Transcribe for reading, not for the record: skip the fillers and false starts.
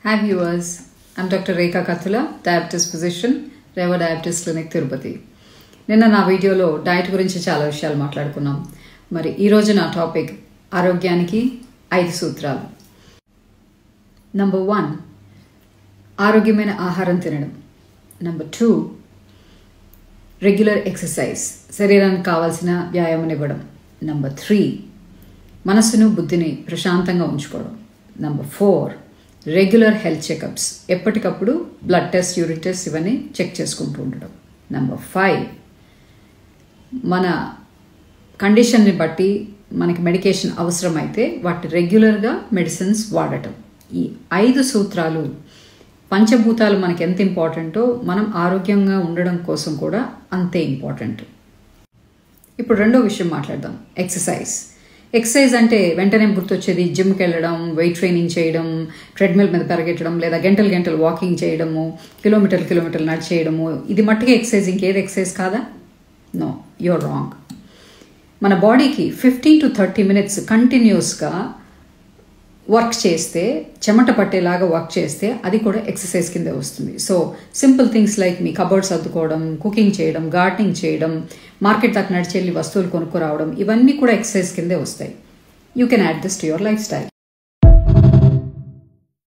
Hi viewers, I'm Dr. Rekha Kathula, diabetes physician, Reva Diabetes Clinic, Tirupati. నిన్న నా వీడియోలో diet గురించి చాలా విషయాలు మాట్లాడుకున్నాం. మరి ఈరోజు నా టాపిక్ ఆరోగ్యానికి 5 సూత్రాలు. నంబర్ 1, ఆరోగ్యమైన ఆహారం తినడం. నంబర్ 2, రెగ్యులర్ ఎక్సర్సైజ్, శరీరానికి కావాల్సిన వ్యాయామం ఇవ్వడం. నంబర్ 3, మనసును బుద్ధిని ప్రశాంతంగా ఉంచుకోవడం. నంబర్ 4, రెగ్యులర్ హెల్త్ చెకప్స్, ఎప్పటికప్పుడు బ్లడ్ టెస్ట్, యూరిన్ టెస్ట్ ఇవన్నీ చెక్ చేసుకుంటూ ఉండడం. నంబర్ 5, మన కండిషన్ని బట్టి మనకి మెడికేషన్ అవసరమైతే వాటి రెగ్యులర్గా మెడిసిన్స్ వాడటం. ఈ 5 సూత్రాలు, పంచభూతాలు మనకి ఎంత ఇంపార్టెంటో మనం ఆరోగ్యంగా ఉండడం కోసం కూడా అంతే ఇంపార్టెంట్. ఇప్పుడు రెండో విషయం మాట్లాడదాం, ఎక్సర్సైజ్. ఎక్సర్సైజ్ అంటే వెంటనే గుర్తొచ్చేది జిమ్కి వెళ్ళడం, వెయిట్ ట్రైనింగ్ చేయడం, ట్రెడ్మిల్ మీద పరిగెట్టడం, లేదా గంటలు వాకింగ్ చేయడము, కిలోమీటర్లు నడిచేయడము. ఇది మట్టుగా ఎక్సర్సైజ్, ఇంకేది ఎక్సర్సైజ్ కాదా? No, your wrong. మన బాడీకి 15 to 30 minutes కంటిన్యూస్గా వర్క్ చేస్తే, చెమట పట్టేలాగా వర్క్ చేస్తే అది కూడా ఎక్సర్సైజ్ కిందే వస్తుంది. సో సింపుల్ థింగ్స్ లైక్ మీ కబోర్డ్స్ సర్దుకోవడం, కుకింగ్ చేయడం, గార్డెనింగ్ చేయడం, మార్కెట్ దాకా నడిచి వెళ్ళి వస్తువులు కొనుక్కు రావడం, ఇవన్నీ కూడా ఎక్సర్సైజ్ కిందే వస్తాయి. You can add this to your life style.